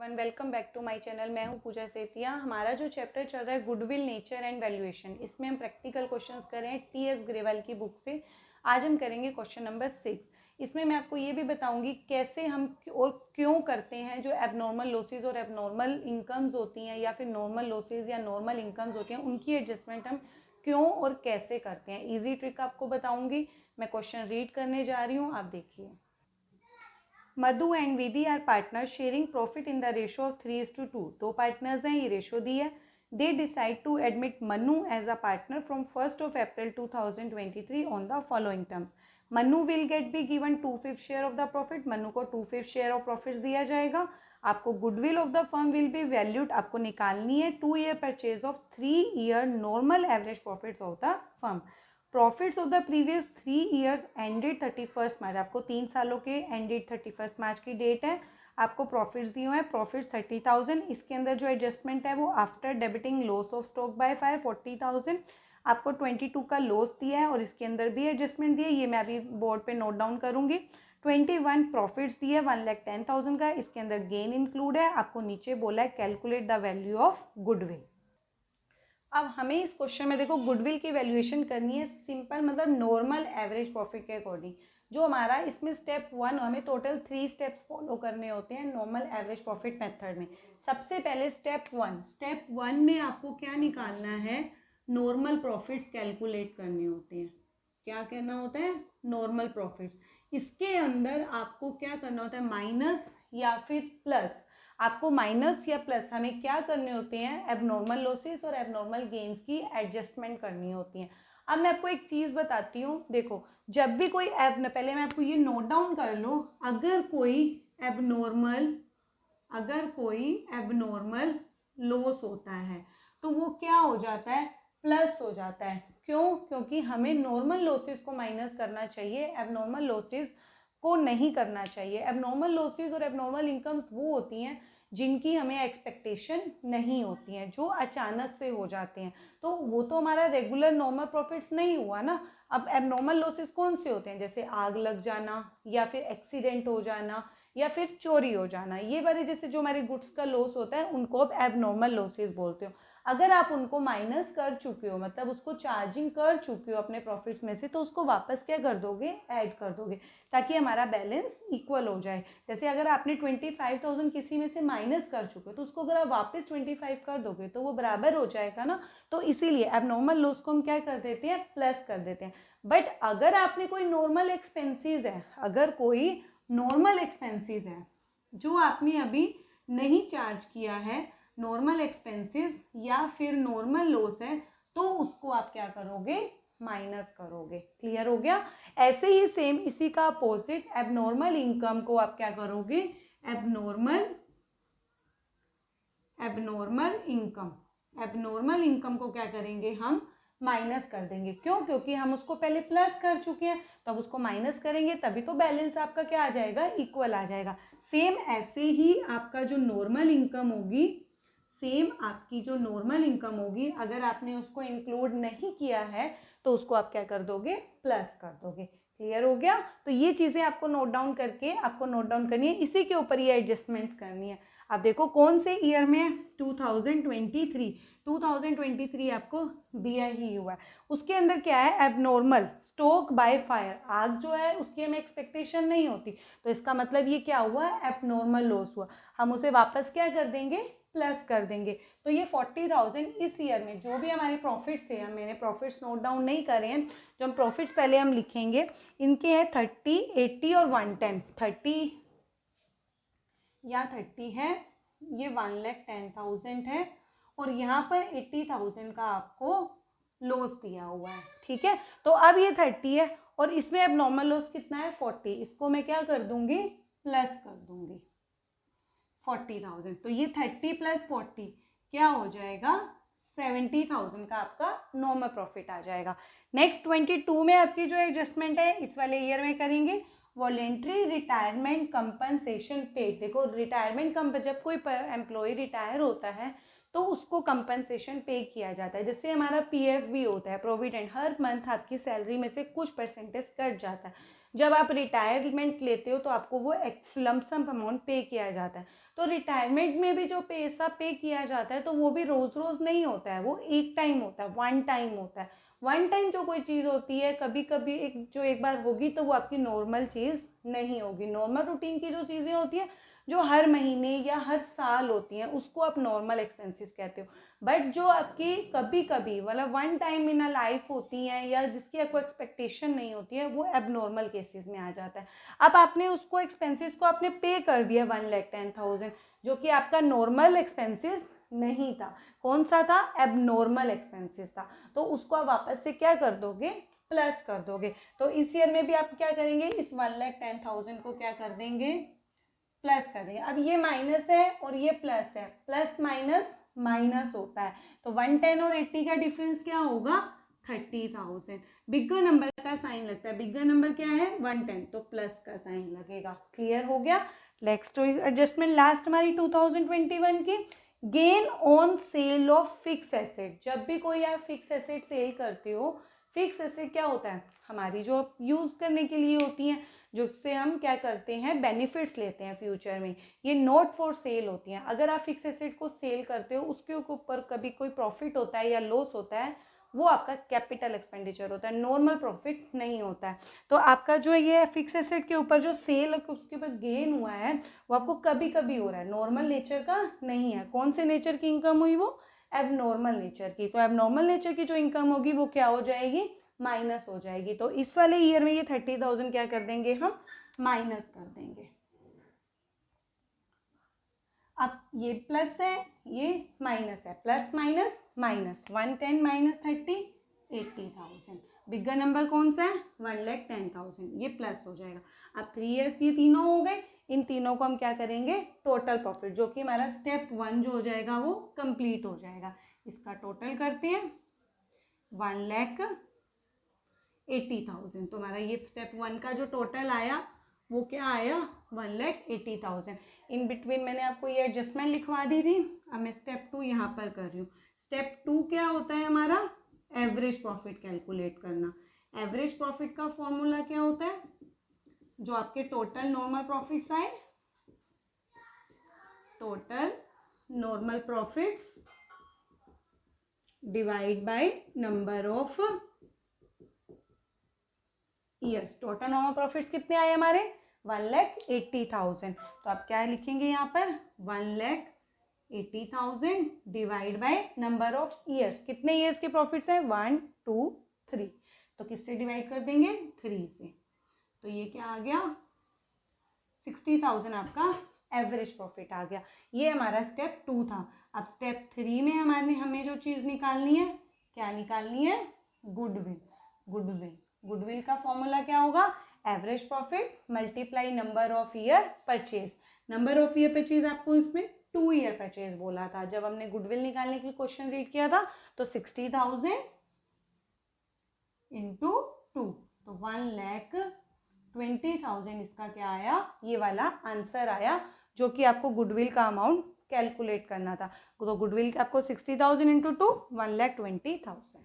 Everyone, welcome back to my channel. मैं हूं पूजा सेतिया। हमारा जो चैप्टर चल रहा है गुडविल, नेचर एंड वैल्यूएशन, इसमें हम प्रैक्टिकल क्वेश्चंस कर रहे हैं टी.एस. ग्रेवाल की बुक से। आज हम करेंगे क्वेश्चन नंबर 6। इसमें मैं आपको ये भी बताऊंगी कैसे हम और क्यों करते हैं जो एबनॉर्मल लॉसेज और एबनॉर्मल इनकम्स होती हैं, या फिर नॉर्मल लॉसेज या नॉर्मल इनकम्स होती हैं, उनकी एडजस्टमेंट हम क्यों और कैसे करते हैं। ईजी ट्रिक आपको बताऊंगी। मैं क्वेश्चन रीड करने जा रही हूँ, आप देखिए। Madhu and Vidhi are partner sharing profit in the ratio of 3:2। दो पार्टनर्स हैं, ये रेशो दी है। They decide to admit Manu as a partner from 1st of April 2023 on the following terms. Manu will get be given 2/5 share of the profit. Manu को 2/5 share of profits दिया जाएगा। आपको goodwill of the firm will be valued, आपको निकालनी है 2 year purchase of 3 year normal average profits of the firm. Profits of the previous 3 years ended 31st मार्च। आपको 3 सालों के एंडेड 31st मार्च की डेट है। आपको प्रॉफिट्स दिए हुए हैं, प्रॉफिट्स 30,000। इसके अंदर जो एडजस्टमेंट है वो after debiting loss of stock by fire 40,000। आपको 22 का लॉस दिया है और इसके अंदर भी एडजस्टमेंट दिया है, ये मैं अभी बोर्ड पे नोट डाउन करूंगी। 21 प्रॉफिट्स दिए 1,10,000 का, इसके अंदर गेन इंक्लूड है। आपको नीचे बोला है calculate the value of goodwill. अब हमें इस क्वेश्चन में देखो गुडविल की वैल्यूएशन करनी है सिंपल, मतलब नॉर्मल एवरेज प्रॉफिट के अकॉर्डिंग। जो हमारा इसमें स्टेप 1, हमें टोटल 3 स्टेप्स फॉलो करने होते हैं नॉर्मल एवरेज प्रॉफिट मेथड में। सबसे पहले स्टेप 1 में आपको क्या निकालना है, नॉर्मल प्रॉफिट्स कैलकुलेट करने होते हैं। क्या करना होता है, नॉर्मल प्रॉफिट्स। इसके अंदर आपको क्या करना होता है, माइनस या फिर प्लस। आपको माइनस या प्लस हमें क्या करने होते हैं, एबनॉर्मल लॉसेस और एबनॉर्मल गेन्स की एडजस्टमेंट करनी होती है। अब मैं आपको एक चीज़ बताती हूँ, देखो जब भी कोई पहले मैं आपको ये नोट डाउन कर लो, अगर कोई एबनॉर्मल लॉस होता है तो वो क्या हो जाता है, प्लस हो जाता है। क्यों? क्योंकि हमें नॉर्मल लॉसेस को माइनस करना चाहिए, एबनॉर्मल लॉसेस को नहीं करना चाहिए। एबनॉर्मल लॉसेस और एबनॉर्मल इनकम्स वो होती हैं जिनकी हमें एक्सपेक्टेशन नहीं होती हैं, जो अचानक से हो जाते हैं। तो वो तो हमारा रेगुलर नॉर्मल प्रॉफिट्स नहीं हुआ ना। अब एबनॉर्मल लॉसेस कौन से होते हैं, जैसे आग लग जाना या फिर एक्सीडेंट हो जाना या फिर चोरी हो जाना, ये वाले जैसे जो हमारे गुड्स का लॉस होता है उनको अब एबनॉर्मल लॉसेस बोलते हो। अगर आप उनको माइनस कर चुके हो, मतलब उसको चार्जिंग कर चुके हो अपने प्रॉफिट्स में से, तो उसको वापस क्या कर दोगे, ऐड कर दोगे, ताकि हमारा बैलेंस इक्वल हो जाए। जैसे अगर आपने 25,000 किसी में से माइनस कर चुके हो, तो उसको अगर आप वापस 25 कर दोगे तो वो बराबर हो जाएगा ना। तो इसीलिए एबनॉर्मल लॉस को हम क्या कर देते हैं, प्लस कर देते हैं। बट अगर आपने कोई नॉर्मल एक्सपेंसेस है, जो आपने अभी नहीं चार्ज किया है, नॉर्मल एक्सपेंसेस या फिर नॉर्मल लॉस है, तो उसको आप क्या करोगे, माइनस करोगे। क्लियर हो गया। ऐसे ही सेम इसी का अपोजिट एबनॉर्मल इनकम को आप क्या करोगे, एबनॉर्मल इनकम को क्या करेंगे, हम माइनस कर देंगे। क्यों? क्योंकि हम उसको पहले प्लस कर चुके हैं, तब उसको माइनस करेंगे तभी तो बैलेंस आपका क्या आ जाएगा, इक्वल आ जाएगा। सेम ऐसे ही आपका जो नॉर्मल इनकम होगी, अगर आपने उसको इंक्लूड नहीं किया है तो उसको आप क्या कर दोगे, प्लस कर दोगे। क्लियर हो गया। तो ये चीज़ें आपको नोट डाउन करनी है, इसी के ऊपर ये एडजस्टमेंट्स करनी है। अब देखो कौन से ईयर में, 2023 आपको दिया ही हुआ है। उसके अंदर क्या है, एबनॉर्मल स्टॉक बाय फायर, आग जो है उसकी हमें एक्सपेक्टेशन नहीं होती, तो इसका मतलब ये क्या हुआ, एबनॉर्मल लॉस हुआ। हम उसे वापस क्या कर देंगे, प्लस कर देंगे। तो ये 40,000 इस ईयर में जो भी हमारे प्रॉफिट्स थे, मैंने प्रॉफिट्स नोट डाउन नहीं करे हैं, जो हम प्रॉफिट्स पहले हम लिखेंगे, इनके हैं 30, 80 और 110। 30 या 30 है, ये 1,10,000 है, और यहाँ पर 80,000 का आपको लॉस दिया हुआ है। ठीक है, तो अब ये 30 है और इसमें अब नॉर्मल लॉस कितना है, 40। इसको मैं क्या कर दूंगी, प्लस कर दूंगी 40,000। तो ये 30 + 40 क्या हो जाएगा, 70,000 का आपका नॉर्मल प्रॉफिट आ जाएगा। नेक्स्ट 22 में आपकी जो एडजस्टमेंट है इस वाले ईयर में करेंगे, वॉलेंट्री रिटायरमेंट कंपनसेशन पेड। देखो रिटायरमेंट जब कोई एम्प्लॉय रिटायर होता है तो उसको कंपनसेशन पे किया जाता है। जैसे हमारा पीएफ भी होता है, प्रोविडेंट, हर मंथ आपकी सैलरी में से कुछ परसेंटेज कट जाता है। जब आप रिटायरमेंट लेते हो तो आपको वो लमसम अमाउंट पे किया जाता है। तो रिटायरमेंट में भी जो पैसा पे किया जाता है तो वो भी रोज़ रोज़ नहीं होता है, वो एक टाइम होता है, वन टाइम होता है। वन टाइम जो कोई चीज़ होती है कभी कभी एक बार होगी तो वो आपकी नॉर्मल चीज़ नहीं होगी। नॉर्मल रूटीन की जो चीज़ें होती हैं जो हर महीने या हर साल होती हैं उसको आप नॉर्मल एक्सपेंसेस कहते हो। बट जो आपकी कभी कभी मतलब one time in a life होती हैं या जिसकी आपको एक्सपेक्टेशन नहीं होती है वो एबनॉर्मल केसेस में आ जाता है। अब आपने उसको एक्सपेंसेस को आपने पे कर दिया 1,10,000 जो कि आपका नॉर्मल एक्सपेंसेस नहीं था। कौन सा था? एबनॉर्मल एक्सपेंसेस था। तो उसको आप वापस से क्या कर दोगे? प्लस कर दोगे। तो इस ईयर में भी आप क्या करेंगे? इस 1,10,000 को क्या कर देंगे? प्लस कर देंगे। अब ये माइनस है और ये प्लस है, प्लस माइनस माइनस होता है। तो 110 और 80 का डिफरेंस क्या होगा? 30,000। बिगर नंबर का साइन लगता है, बिगर नंबर क्या है? 110, तो प्लस का साइन लगेगा। क्लियर हो गया? नेक्स्ट एडजस्टमेंट लास्ट हमारी 2021 की, gain on sale of fix asset. जब भी कोई आप फिक्स एसेट सेल करते हो, फिक्स एसेट क्या होता है? हमारी जो यूज़ करने के लिए होती हैं, जिससे हम क्या करते हैं? बेनिफिट्स लेते हैं फ्यूचर में, ये नॉट फॉर सेल होती हैं। अगर आप फिक्स एसेट को सेल करते हो उसके ऊपर कभी कोई प्रॉफिट होता है या लॉस होता है, वो आपका कैपिटल एक्सपेंडिचर होता है, नॉर्मल प्रॉफिट नहीं होता है। तो आपका जो ये फिक्स एसेट के ऊपर जो सेल उसके ऊपर गेन हुआ है वो आपको कभी कभी हो रहा है, नॉर्मल नेचर का नहीं है। कौन से नेचर की इनकम हुई? वो एबनॉर्मल नेचर की। तो एबनॉर्मल नेचर की जो इनकम होगी वो क्या हो जाएगी? माइनस हो जाएगी। तो इस वाले ईयर में ये 30,000 क्या कर देंगे हम? माइनस कर देंगे। अब ये प्लस है, ये माइनस है, plus minus minus, 110 minus 30, 80,000। Bigger number कौन सा है? 1,10,000। ये प्लस हो जाएगा। अब 3 ईयर्स ये तीनों हो गए, इन तीनों को हम क्या करेंगे? टोटल प्रॉफिट, जो कि हमारा स्टेप 1 जो हो जाएगा वो कंप्लीट हो जाएगा। इसका टोटल करते हैं 1,80,000। तो हमारा ये स्टेप 1 का जो टोटल आया वो क्या आया? 1,80,000। इन बिटवीन मैंने आपको ये एडजस्टमेंट लिखवा दी थी। अब मैं स्टेप 2 यहाँ पर कर रही हूँ। स्टेप 2 क्या होता है हमारा? एवरेज प्रॉफिट कैलकुलेट करना। एवरेज प्रॉफिट का फॉर्मूला क्या होता है? जो आपके टोटल नॉर्मल प्रॉफिट्स आए, total normal profits divide by number of years. Total normal profits कितने आए हमारे? 1,80,000। तो आप क्या लिखेंगे यहाँ पर? 1,80,000 divide by number of years. कितने ईयर्स के प्रॉफिट्स हैं? 1, 2, 3। तो किससे डिवाइड कर देंगे? 3 से। तो ये क्या आ गया? 60,000 आपका एवरेज प्रॉफिट आ गया। ये हमारा स्टेप 2 था। अब स्टेप 3 में हमें जो चीज़ निकालनी है, क्या निकालनी है? गुडविल। गुडविल गुडविल का फॉर्मूला क्या होगा? Average profit multiply number of year purchase. Number of year purchase आपको इसमें 2 ईयर परचेज बोला था जब हमने गुडविल निकालने के लिए क्वेश्चन रीड किया था। तो 60,000 इंटू 2, तो 1,20,000 इसका क्या आया? ये वाला आंसर आया, जो कि आपको गुडविल का अमाउंट कैलकुलेट करना था। तो गुडविल आपको 60,000 इंटू 2, 1,20,000।